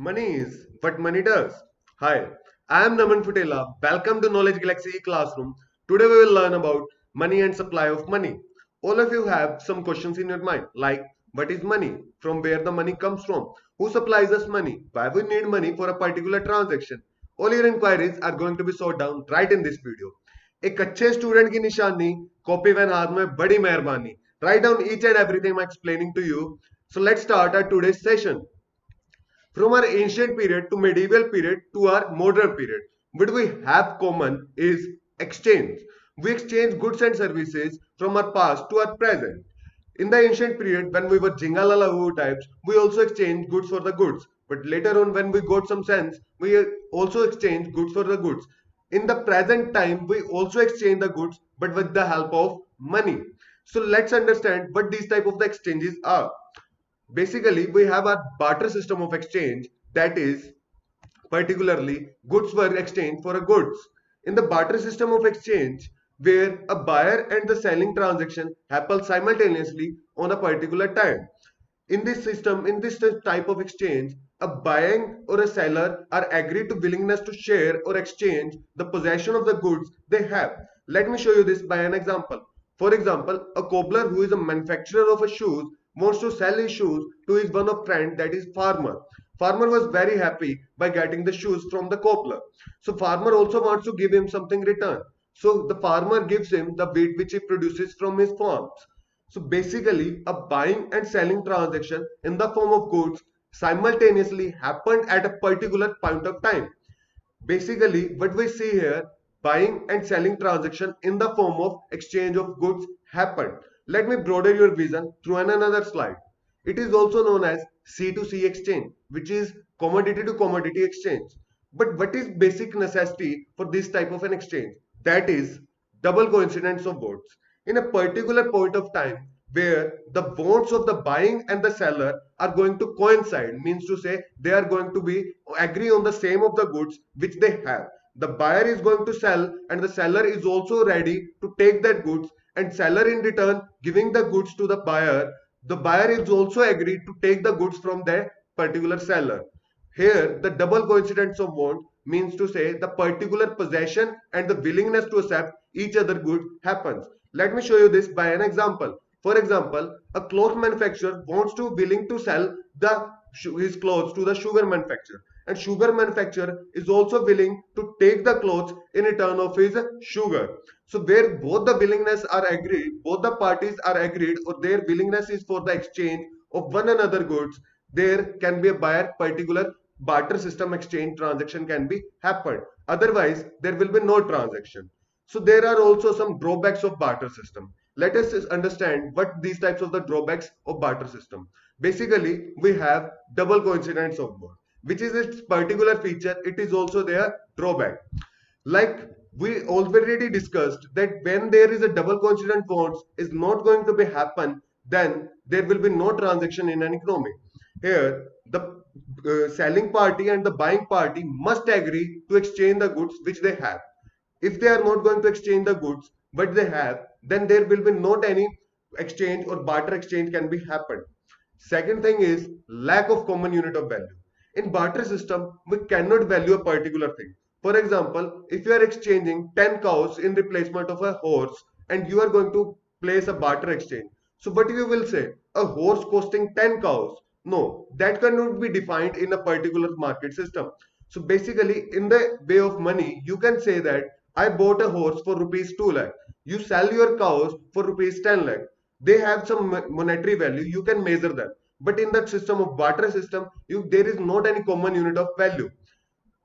Money is what money does. Hi, I am Naman Futela. Welcome to Knowledge Galaxy Classroom. Today we will learn about money and supply of money. All of you have some questions in your mind like what is money? From where the money comes from? Who supplies us money? Why we need money for a particular transaction? All your inquiries are going to be sorted down right in this video. एक अच्छे student की निशानी copy pen हाथ में बड़ी मेहरबानी. Write down each and everything I'm explaining to you. So let's start our today's session. From our ancient period to medieval period to our modern period, what we have common is exchange. We exchange goods and services from our past to our present. In the ancient period, when we were Jingalalavu types, we also exchanged goods for the goods. But later on, when we got some sense, we also exchange goods for the goods. In the present time, we also exchange the goods, but with the help of money. So let's understand what these type of the exchanges are. Basically, we have a barter system of exchange, that is, particularly goods were exchanged for a goods. In the barter system of exchange, where a buyer and the selling transaction happen simultaneously on a particular time. In this type of exchange, a buying or a seller are agreed to willingness to share or exchange the possession of the goods they have. Let me show you this by an example. For example, a cobbler who is a manufacturer of a shoes wants to sell his shoes to his one of friend, that is farmer. Farmer was very happy by getting the shoes from the cobbler. So farmer also wants to give him something return. So the farmer gives him the wheat which he produces from his farms. So basically, a buying and selling transaction in the form of goods simultaneously happened at a particular point of time. Basically, what we see here, buying and selling transaction in the form of exchange of goods happened. Let me broaden your vision through another slide. It is also known as C2C exchange, which is commodity to commodity exchange. But what is basic necessity for this type of an exchange? That is double coincidence of votes. In a particular point of time where the wants of the buying and the seller are going to coincide, means to say they are going to be agree on the same of the goods which they have. The buyer is going to sell and the seller is also ready to take that goods, and seller in return giving the goods to the buyer. The buyer is also agreed to take the goods from their particular seller. Here, the double coincidence of want means to say the particular possession and the willingness to accept each other good happens. Let me show you this by an example. For example, a cloth manufacturer wants to willing to sell his clothes to the sugar manufacturer, and sugar manufacturer is also willing to take the clothes in return of his sugar. So where both the willingness are agreed, both the parties are agreed, or their willingness is for the exchange of one another goods, there can be a buyer particular barter system exchange transaction can be happened. Otherwise, there will be no transaction. So there are also some drawbacks of barter system. Let us understand what these types of the drawbacks of barter system. Basically, we have double coincidence of both, which is its particular feature. It is also their drawback. Like we already discussed that when there is a double coincident bonds is not going to be happen, then there will be no transaction in an economy. Here, the selling party and the buying party must agree to exchange the goods which they have. If they are not going to exchange the goods what they have, then there will be not any exchange or barter exchange can be happened. Second thing is lack of common unit of value. In barter system, we cannot value a particular thing. For example, if you are exchanging 10 cows in replacement of a horse and you are going to place a barter exchange, so what you will say? A horse costing 10 cows. No, that cannot be defined in a particular market system. So basically, in the way of money, you can say that I bought a horse for rupees 2 lakh. You sell your cows for rupees 10 lakh. They have some monetary value, you can measure them. But in the system of barter system, there is not any common unit of value.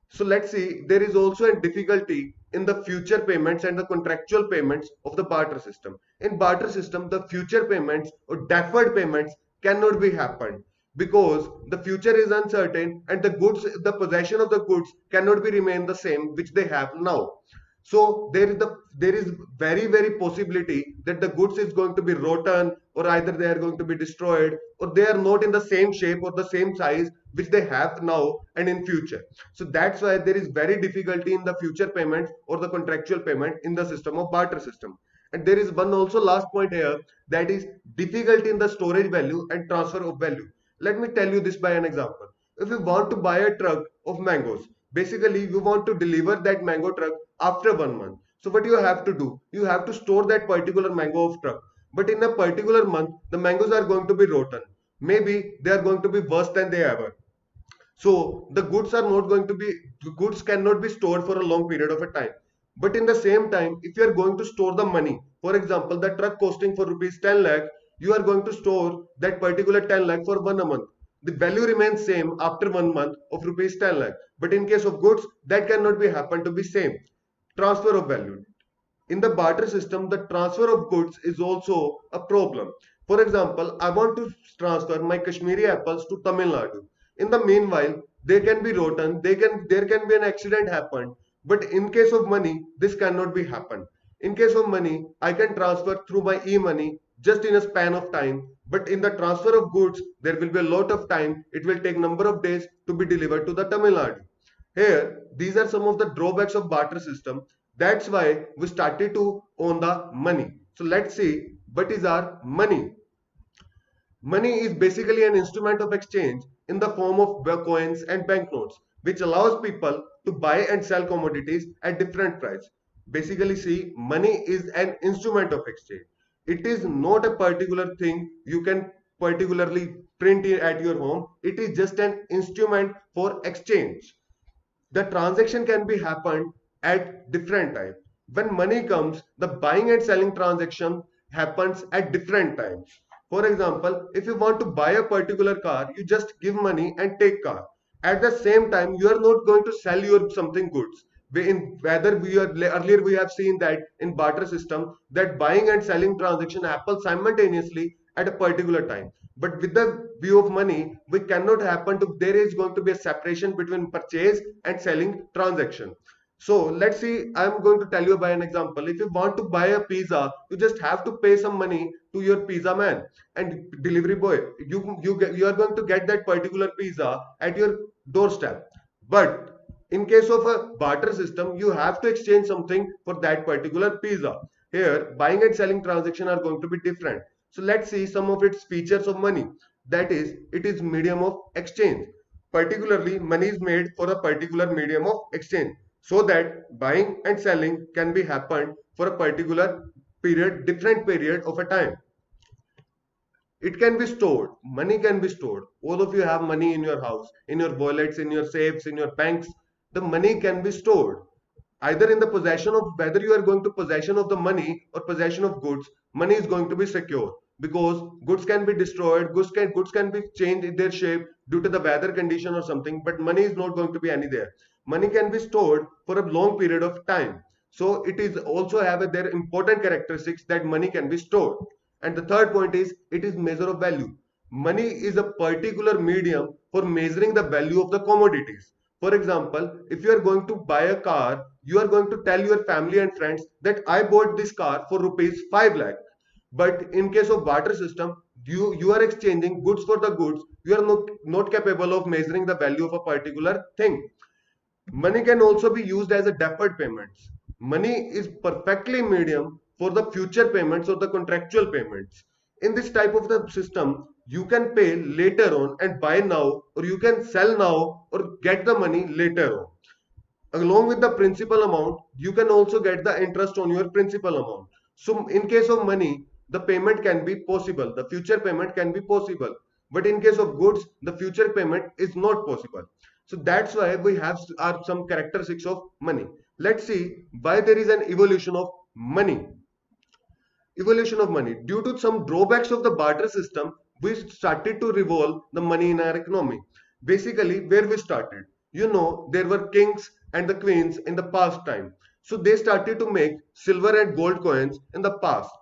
So let's see, there is also a difficulty in the future payments and the contractual payments of the barter system. In barter system, the future payments or deferred payments cannot be happened because the future is uncertain and the possession of the goods cannot be remain the same which they have now. So there is very possibility that the goods is going to be rotten, or either they are going to be destroyed, or they are not in the same shape or the same size which they have now and in future. So that's why there is very difficulty in the future payment or the contractual payment in the system of barter system. And there is one also last point here, that is difficulty in the storage value and transfer of value. Let me tell you this by an example. if you want to buy a truck of mangoes, basically you want to deliver that mango truck after 1 month. So what you have to do, you have to store that particular mango of truck. But in a particular month, the mangoes are going to be rotten. Maybe they are going to be worse than they ever. So the goods are not going to be, goods cannot be stored for a long period of a time. But in the same time, if you are going to store the money, for example, the truck costing for rupees 10 lakh, you are going to store that particular 10 lakh for 1 month. The value remains same after 1 month of rupees 10 lakh. But in case of goods, that cannot be happen to be same. Transfer of value. In the barter system, the transfer of goods is also a problem. For example, I want to transfer my Kashmiri apples to Tamil Nadu. In the meanwhile, they can be rotten, there can be an accident happen. But in case of money, this cannot be happen. In case of money, I can transfer through my e-money just in a span of time. But in the transfer of goods, there will be a lot of time. It will take number of days to be delivered to the Tamil Nadu. Here, these are some of the drawbacks of barter system. That's why we started to own the money. So let's see what is our money. Money is basically an instrument of exchange in the form of coins and banknotes, which allows people to buy and sell commodities at different price. Basically, see, money is an instrument of exchange. It is not a particular thing you can particularly print it at your home. It is just an instrument for exchange. The transaction can be happened at different time. When money comes, the buying and selling transaction happens at different times. For example, if you want to buy a particular car, you just give money and take car. At the same time, you are not going to sell your something goods. Whether we are earlier we have seen that in barter system that buying and selling transaction happen simultaneously at a particular time. But with the view of money, we cannot happen to, there is going to be a separation between purchase and selling transaction. So let's see, I'm going to tell you by an example. If you want to buy a pizza, you just have to pay some money to your pizza man and delivery boy. You are going to get that particular pizza at your doorstep. But in case of a barter system, you have to exchange something for that particular pizza. Here, buying and selling transaction are going to be different. So let's see some of its features of money. That is, it is medium of exchange. Particularly, money is made for a particular medium of exchange, so that buying and selling can be happened for a particular period, different period of a time. It can be stored. Money can be stored. All of you have money in your house, in your wallets, in your safes, in your banks. The money can be stored either in the possession of, whether you are going to possession of the money or possession of goods. Money is going to be secure because goods can be destroyed, goods can be changed in their shape due to the weather condition or something, but money is not going to be any there. Money can be stored for a long period of time. So it is also have their important characteristics that money can be stored. And the third point is it is measure of value. Money is a particular medium for measuring the value of the commodities. For example, if you are going to buy a car, you are going to tell your family and friends that I bought this car for rupees 5 lakh. But in case of barter system, you are exchanging goods for the goods. You are not capable of measuring the value of a particular thing. Money can also be used as a deferred payments. Money is perfectly medium for the future payments or the contractual payments. In this type of the system, you can pay later on and buy now, or you can sell now or get the money later on. Along with the principal amount, you can also get the interest on your principal amount. So in case of money, the payment can be possible, the future payment can be possible. But in case of goods, the future payment is not possible. So that's why we have some characteristics of money. Let's see why there is an evolution of money. Evolution of money. Due to some drawbacks of the barter system, we started to revolve the money in our economy. Basically, where we started, you know, there were kings and the queens in the past time. So they started to make silver and gold coins in the past.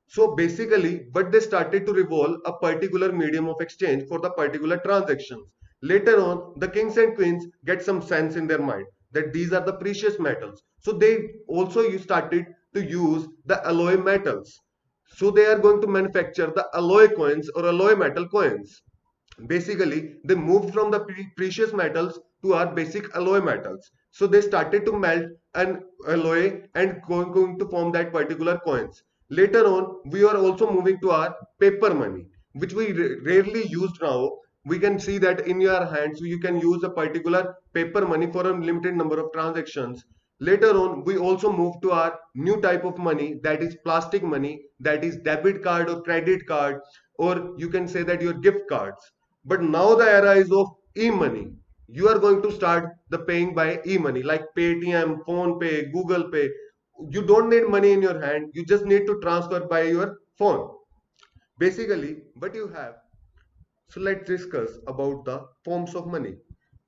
So basically, but they started to revolve a particular medium of exchange for the particular transactions. Later on, the kings and queens get some sense in their mind that these are the precious metals. So they also started to use the alloy metals. So they are going to manufacture the alloy coins or alloy metal coins. Basically, they moved from the precious metals to our basic alloy metals. So they started to melt an alloy and going to form that particular coins. Later on, we are also moving to our paper money, which we rarely use now. we can see that in your hands you can use a particular paper money for a limited number of transactions. Later on, we also move to our new type of money, that is plastic money, that is debit card or credit card, or you can say that your gift cards. But now the era is of e-money. You are going to start the paying by e-money like Paytm, Phone Pay, Google Pay. You don't need money in your hand, you just need to transfer by your phone. Basically, what you have. So let's discuss about the forms of money.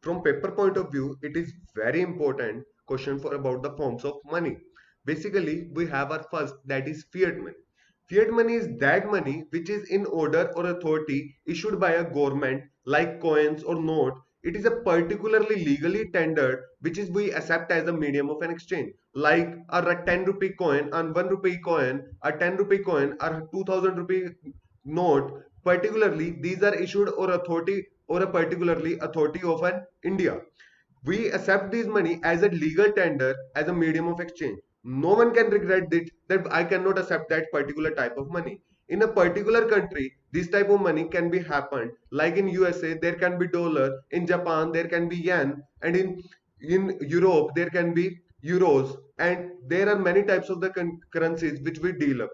From paper point of view, it is very important question for about the forms of money. Basically, we have our first, that is fiat money. Fiat money is that money which is in order or authority issued by a government like coins or note. It is a particularly legally tendered which is we accept as a medium of an exchange, like a 10 rupee coin and 1 rupee coin, a 10 rupee coin or 2000 rupee note. Particularly, these are issued or authority or a particularly authority of an India. We accept this money as a legal tender as a medium of exchange. No one can regret it that I cannot accept that particular type of money. In a particular country, this type of money can be happened. Like in USA, there can be dollar. In Japan, there can be yen, and in Europe, there can be euros. And there are many types of the currencies which we deal up.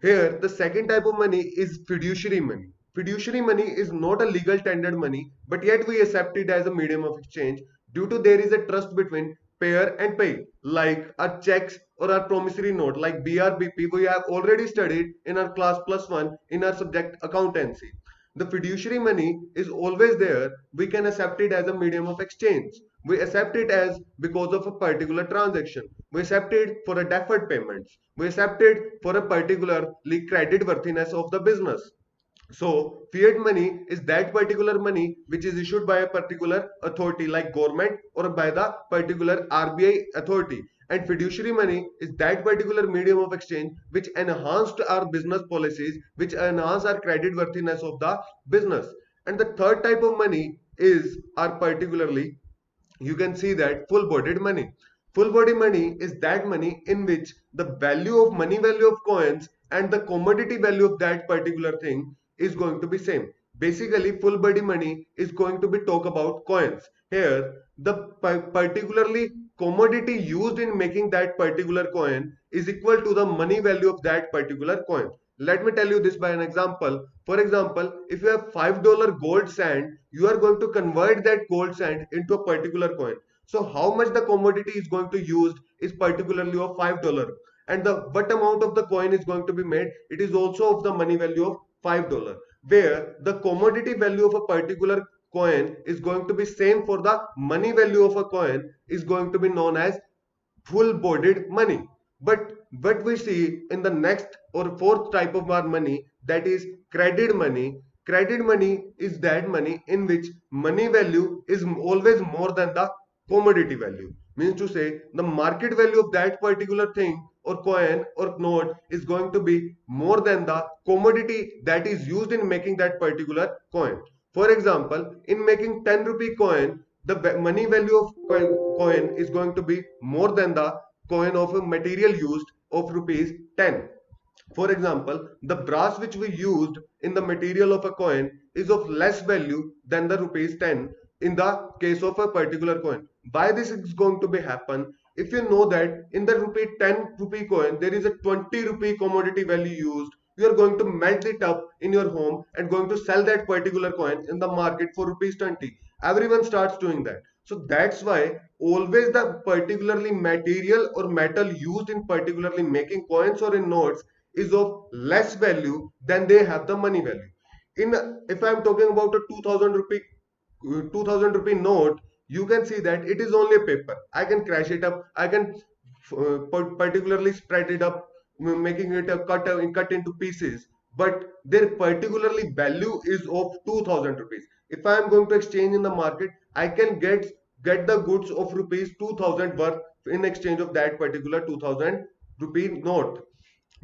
Here, the second type of money is fiduciary money. Fiduciary money is not a legal tendered money, but yet we accept it as a medium of exchange due to there is a trust between payer and pay, like our checks or our promissory note, like BRBP, we have already studied in our class plus one in our subject accountancy. The fiduciary money is always there. We can accept it as a medium of exchange. We accept it as because of a particular transaction. We accept it for a deferred payments. We accept it for a particularly credit worthiness of the business. So fiat money is that particular money which is issued by a particular authority like government or by the particular RBI authority. And fiduciary money is that particular medium of exchange which enhanced our business policies, which enhance our credit worthiness of the business. And the third type of money is our particularly, you can see that full bodied money. Full body money is that money in which the value of money value of coins and the commodity value of that particular thing is going to be same. Basically, full body money is going to be talk about coins. Here, the particularly commodity used in making that particular coin is equal to the money value of that particular coin. Let me tell you this by an example. For example, if you have $5 gold sand, you are going to convert that gold sand into a particular coin. So how much the commodity is going to used is particularly of $5. And the what amount of the coin is going to be made, it is also of the money value of $5. Where the commodity value of a particular coin is going to be same for the money value of a coin is going to be known as full bodied money. But what we see in the next or fourth type of our money, that is credit money. Credit money is that money in which money value is always more than the commodity value. Means to say the market value of that particular thing or coin or note is going to be more than the commodity that is used in making that particular coin. For example, in making 10 rupee coin, the money value of coin is going to be more than the coin of a material used of rupees 10. For example, the brass which we used in the material of a coin is of less value than the rupees 10 in the case of a particular coin. Why this is going to be happen? If you know that in the 10 rupee coin there is a 20 rupee commodity value used, you are going to melt it up in your home and going to sell that particular coin in the market for rupees 20. Everyone starts doing that. So that's why always the particularly material or metal used in particularly making coins or in notes is of less value than they have the money value. In if I am talking about a 2000 rupee note, you can see that it is only a paper. I can crash it up. I can particularly spread it up, making it a cut into pieces. But their particularly value is of 2000 rupees. If I am going to exchange in the market, I can get the goods of rupees 2000 worth in exchange of that particular 2000 rupee note.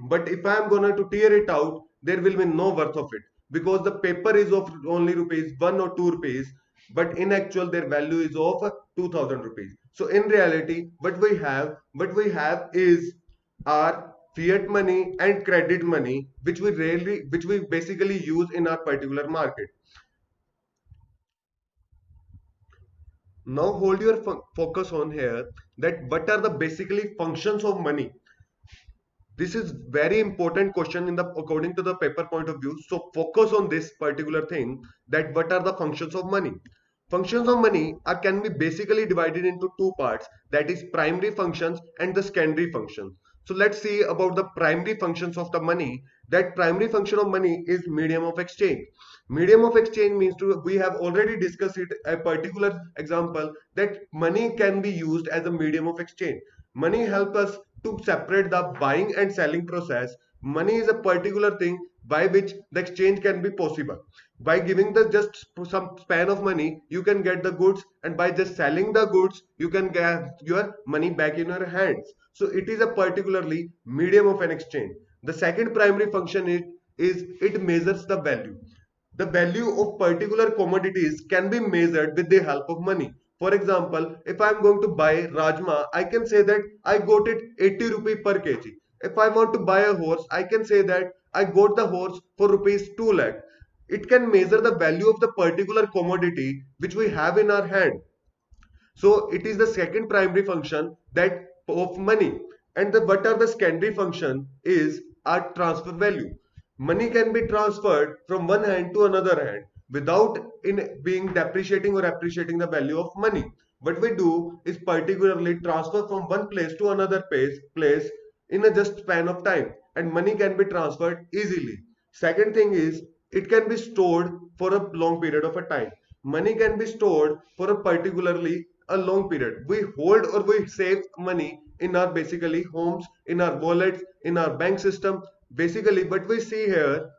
But if I am going to tear it out, there will be no worth of it because the paper is of only rupees 1 or 2 rupees, but in actual their value is of 2000 rupees. So in reality, what we have is our fiat money and credit money, which we basically use in our particular market. Now hold your focus on here that what are the basically functions of money. This is very important question in the according to the paper point of view. So focus on this particular thing, that what are the functions of money. Functions of money can be basically divided into two parts, that is primary functions and the secondary functions. So let's see about the primary functions of the money. That primary function of money is medium of exchange. Medium of exchange means to, we have already discussed it a particular example, that money can be used as a medium of exchange. Money help us to separate the buying and selling process. Money is a particular thing by which the exchange can be possible. By giving the just some span of money, you can get the goods, and by just selling the goods, you can get your money back in your hands. So it is a particularly medium of an exchange. The second primary function is it measures the value. The value of particular commodities can be measured with the help of money. For example, if I am going to buy Rajma, I can say that I got it 80 rupee per kg. If I want to buy a horse, I can say that I got the horse for rupees 2 lakh. It can measure the value of the particular commodity which we have in our hand. So it is the second primary function that of money. And the what are the secondary function is our transfer value. Money can be transferred from one hand to another hand without in being depreciating or appreciating the value of money. What we do is particularly transfer from one place to another place in a just span of time, and money can be transferred easily. Second thing is it can be stored for a long period of a time. Money can be stored for a particularly a long period. We hold or we save money in our basically homes, in our wallets, in our bank system. Basically what we see here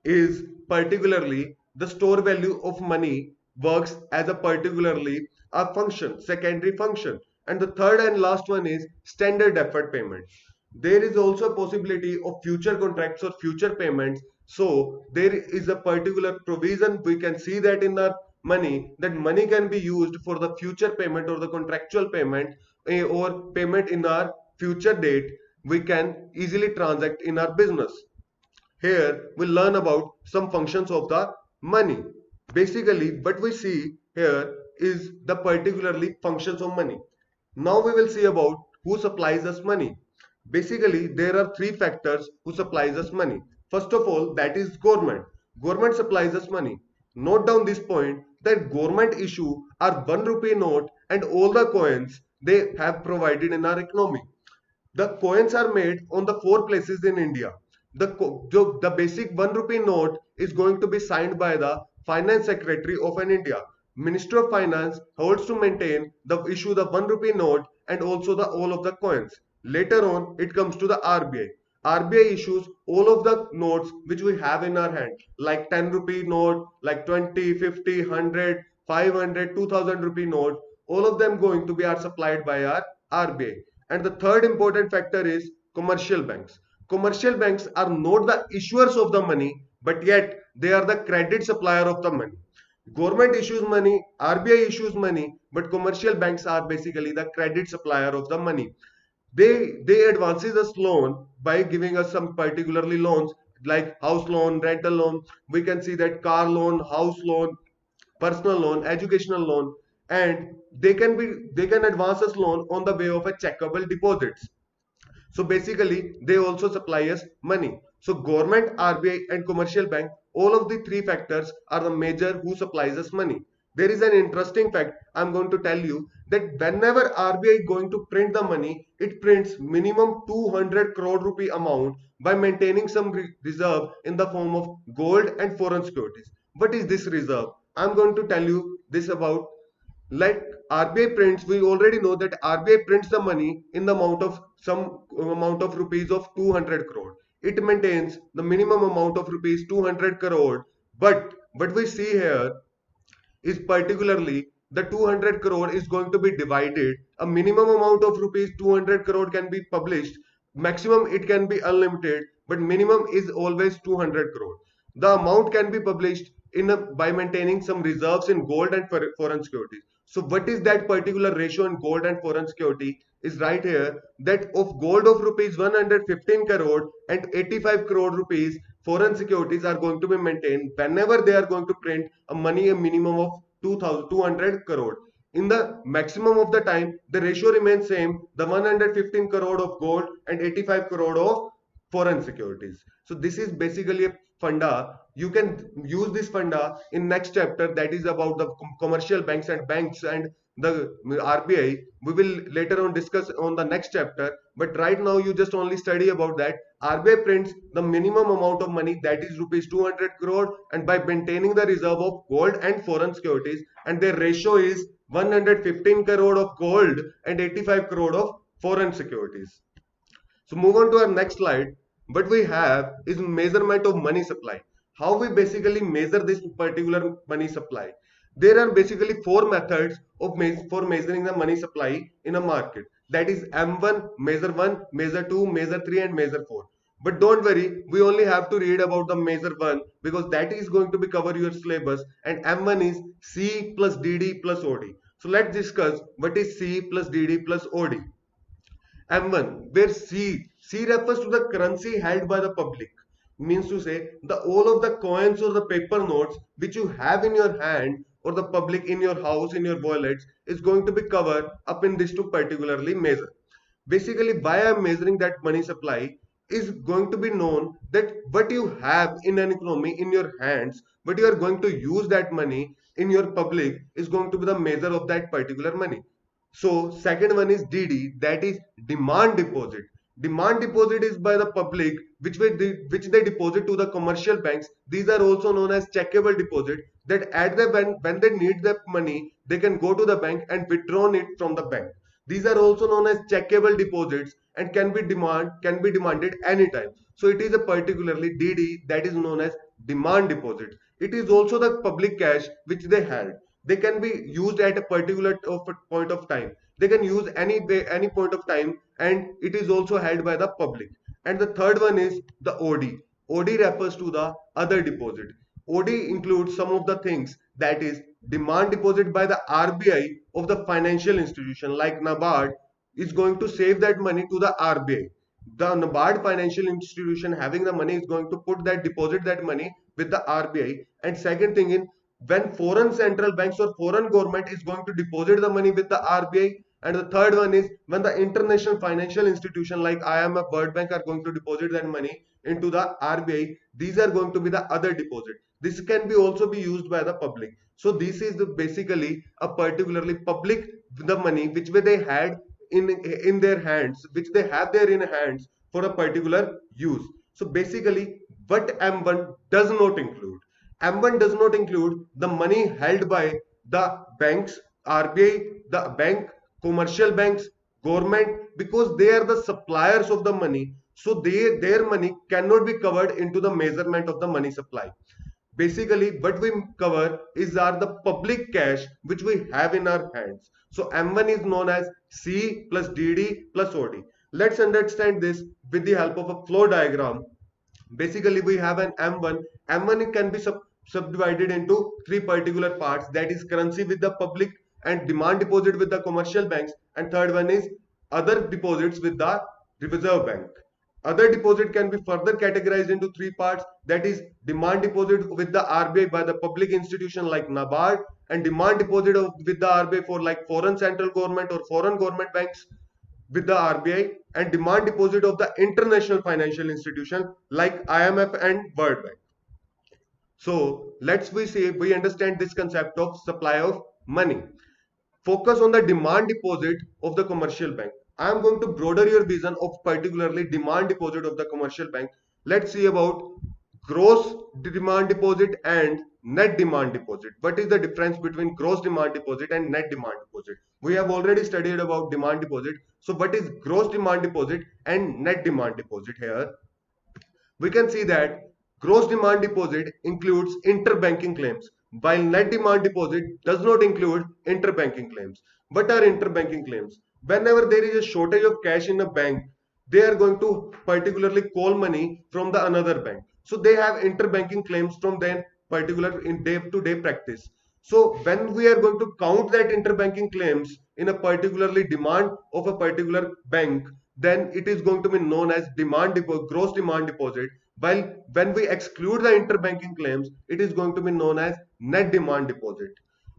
is particularly the store value of money works as a particularly a function, secondary function. And the third and last one is standard deferred payment. There is also a possibility of future contracts or future payments. So there is a particular provision, we can see that in the money, that money can be used for the future payment or the contractual payment, or payment in our future date. We can easily transact in our business. Here we'll learn about some functions of the money. Basically what we see here is the particularly functions of money. Now we will see about who supplies us money. Basically there are three factors who supplies us money. First of all, that is government. Government supplies us money. Note down this point, that government issue are 1 rupee note and all the coins they have provided in our economy. The coins are made on the four places in India. The basic 1 rupee note is going to be signed by the Finance Secretary of an India. Minister of Finance holds to maintain the issue the 1 rupee note and also the all of the coins. Later on, it comes to the RBI. RBI issues all of the notes which we have in our hand, like 10 rupee note, like 20, 50, 100, 500, 2000 rupee note. All of them going to be are supplied by our RBI. And the third important factor is commercial banks. Commercial banks are not the issuers of the money, but yet they are the credit supplier of the money. Government issues money, RBI issues money, but commercial banks are basically the credit supplier of the money. They advances us loan by giving us some particularly loans like house loan, rental loan. We can see that car loan, house loan, personal loan, educational loan, and they can advance us loan on the way of a checkable deposits. So basically they also supply us money. So government, RBI and commercial bank, all of the three factors are the major who supplies us money. There is an interesting fact I'm going to tell you, that whenever RBI is going to print the money, it prints minimum 200 crore rupee amount by maintaining some reserve in the form of gold and foreign securities. What is this reserve? I'm going to tell you this about, like RBI prints, we already know that RBI prints the money in the amount of some amount of rupees of 200 crore. It maintains the minimum amount of rupees 200 crore. But what we see here is particularly the 200 crore is going to be divided. A minimum amount of rupees 200 crore can be published. Maximum it can be unlimited, but minimum is always 200 crore. The amount can be published by maintaining some reserves in gold and foreign securities. So what is that particular ratio in gold and foreign security is right here, that of gold of rupees 115 crore and 85 crore rupees foreign securities are going to be maintained whenever they are going to print a money a minimum of 200 crore. in the maximum of the time, the ratio remains same, the 115 crore of gold and 85 crore of foreign securities. So this is basically a funda. You can use this funda in next chapter, that is about the commercial banks and the RBI. We will later on discuss on the next chapter, but right now you just only study about that. RBI prints the minimum amount of money, that is rupees 200 crore, and by maintaining the reserve of gold and foreign securities, and their ratio is 115 crore of gold and 85 crore of foreign securities. So move on to our next slide. What we have is measurement of money supply. How we basically measure this particular money supply. There are basically four methods for measuring the money supply in a market. That is M1, measure 1, measure 2, measure 3 and measure 4. But don't worry, we only have to read about the measure 1 because that is going to be cover your syllabus, and M1 is C plus DD plus OD. So let's discuss what is C plus DD plus OD. M1, where C refers to the currency held by the public, means to say the all of the coins or the paper notes which you have in your hand or the public in your house, in your wallets, is going to be covered up in this to particularly measure. Basically, why I am measuring that money supply is going to be known that what you have in an economy in your hands, what you are going to use that money in your public is going to be the measure of that particular money. So second one is DD, that is demand deposit. Demand deposit is by the public which they deposit to the commercial banks. These are also known as checkable deposit, that at the when they need the money, they can go to the bank and withdraw it from the bank. These are also known as checkable deposits and can be demanded anytime. So it is a particularly DD, that is known as demand deposit. It is also the public cash which they held. They can be used at a particular point of time. They can use any point of time, and it is also held by the public. And the third one is the OD. OD refers to the other deposit. OD includes some of the things, that is demand deposit by the RBI of the financial institution like NABARD is going to save that money to the RBI. The NABARD financial institution having the money is going to deposit that money with the RBI. And second thing in, when foreign central banks or foreign government is going to deposit the money with the RBI. And the third one is when the international financial institution like IMF, World Bank are going to deposit that money into the RBI. These are going to be the other deposit. This can be also be used by the public. So this is the basically a particularly public the money which they had in their hands, which they have there in hands for a particular use. So basically what M1 does not include. M1 does not include the money held by the banks, RBI, the bank, commercial banks, government, because they are the suppliers of the money. So their money cannot be covered into the measurement of the money supply. Basically, what we cover are the public cash which we have in our hands. So M1 is known as C plus DD plus OD. Let's understand this with the help of a flow diagram. Basically, we have an M1. M1 can be subdivided into three particular parts, that is currency with the public and demand deposit with the commercial banks, and third one is other deposits with the reserve bank. Other deposit can be further categorized into three parts, that is demand deposit with the RBI by the public institution like NABARD, and demand deposit with the RBI for like foreign central government or foreign government banks with the RBI, and demand deposit of the international financial institution like IMF and World Bank. So let's we understand this concept of supply of money. Focus on the demand deposit of the commercial bank. I am going to broaden your vision of particularly demand deposit of the commercial bank. Let's see about gross demand deposit and net demand deposit. What is the difference between gross demand deposit and net demand deposit? We have already studied about demand deposit. So what is gross demand deposit and net demand deposit here? We can see that gross demand deposit includes interbanking claims, while net demand deposit does not include interbanking claims. What are interbanking claims? Whenever there is a shortage of cash in a bank, they are going to particularly call money from the another bank. So they have interbanking claims from their particular in day-to-day practice. So when we are going to count that interbanking claims in a particularly demand of a particular bank, then it is going to be known as gross demand deposit. While when we exclude the interbanking claims, it is going to be known as net demand deposit.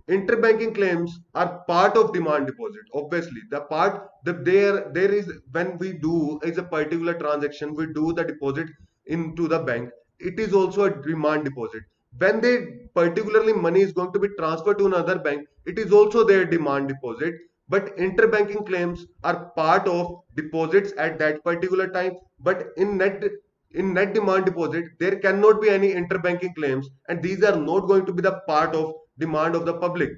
interbanking claims are part of demand deposit. Obviously, the part that there is when we do is a particular transaction, we do the deposit into the bank. It is also a demand deposit. When they particularly money is going to be transferred to another bank, it is also their demand deposit. But interbanking claims are part of deposits at that particular time. But in net demand deposit, there cannot be any interbanking claims, and these are not going to be the part of demand of the public.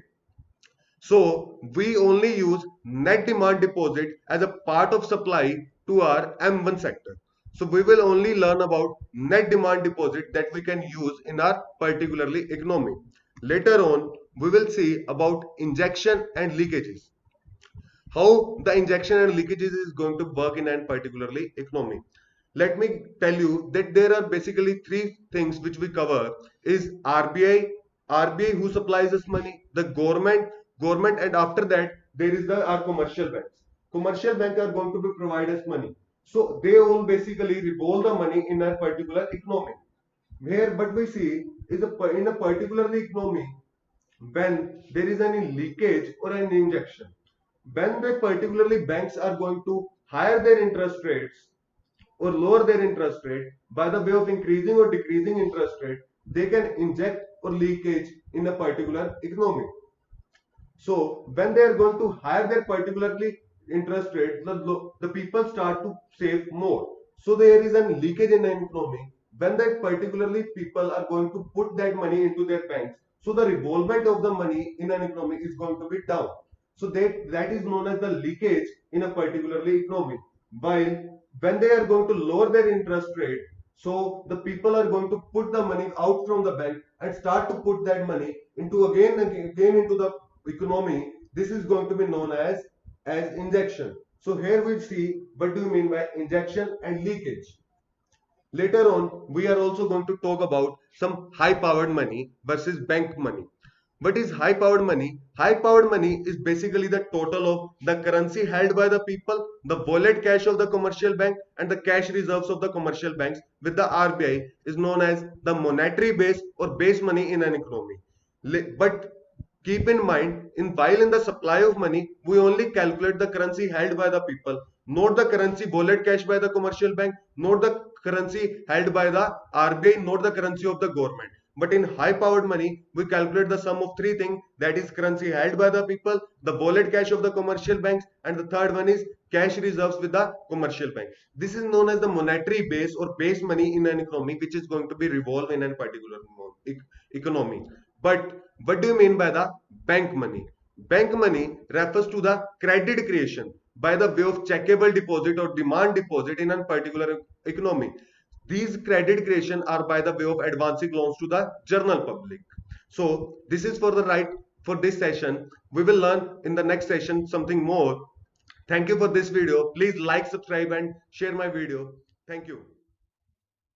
So we only use net demand deposit as a part of supply to our M1 sector. So we will only learn about net demand deposit that we can use in our particularly economy. Later on, we will see about injection and leakages. How the injection and leakages is going to work in and particularly economy. Let me tell you that there are basically three things which we cover is RBI who supplies us money, the government, and after that there is our commercial banks. Commercial banks are going to be provide us money. So they all basically revolve the money in a particular economy. Where but we see is in a particular economy when there is any leakage or an injection, when the particularly banks are going to higher their interest rates or lower their interest rate by the way of increasing or decreasing interest rate, they can inject or leakage in a particular economy. So when they are going to higher their particularly interest rate, the people start to save more. So there is a leakage in the economy. When that particularly people are going to put that money into their banks, so the revolvement of the money in an economy is going to be down. So that is known as the leakage in a particularly economy. While when they are going to lower their interest rate, so the people are going to put the money out from the bank and start to put that money into again into the economy. This is going to be known as injection. So here we see what do you mean by injection and leakage. Later on, we are also going to talk about some high powered money versus bank money. What is high powered money? High powered money is basically the total of the currency held by the people, the wallet cash of the commercial bank, and the cash reserves of the commercial banks with the RBI is known as the monetary base or base money in an economy. But keep in mind, while in the supply of money, we only calculate the currency held by the people, not the currency wallet cash by the commercial bank, not the currency held by the RBI, not the currency of the government. But in high powered money, we calculate the sum of three things, that is currency held by the people, the wallet cash of the commercial banks, and the third one is cash reserves with the commercial bank. This is known as the monetary base or base money in an economy, which is going to be revolve in a particular economy. But what do you mean by the bank money? Bank money refers to the credit creation by the way of checkable deposit or demand deposit in a particular economy. These credit creation are by the way of advancing loans to the general public. So this is for this session. We will learn in the next session something more. Thank you for this video. Please like, subscribe and share my video. Thank you.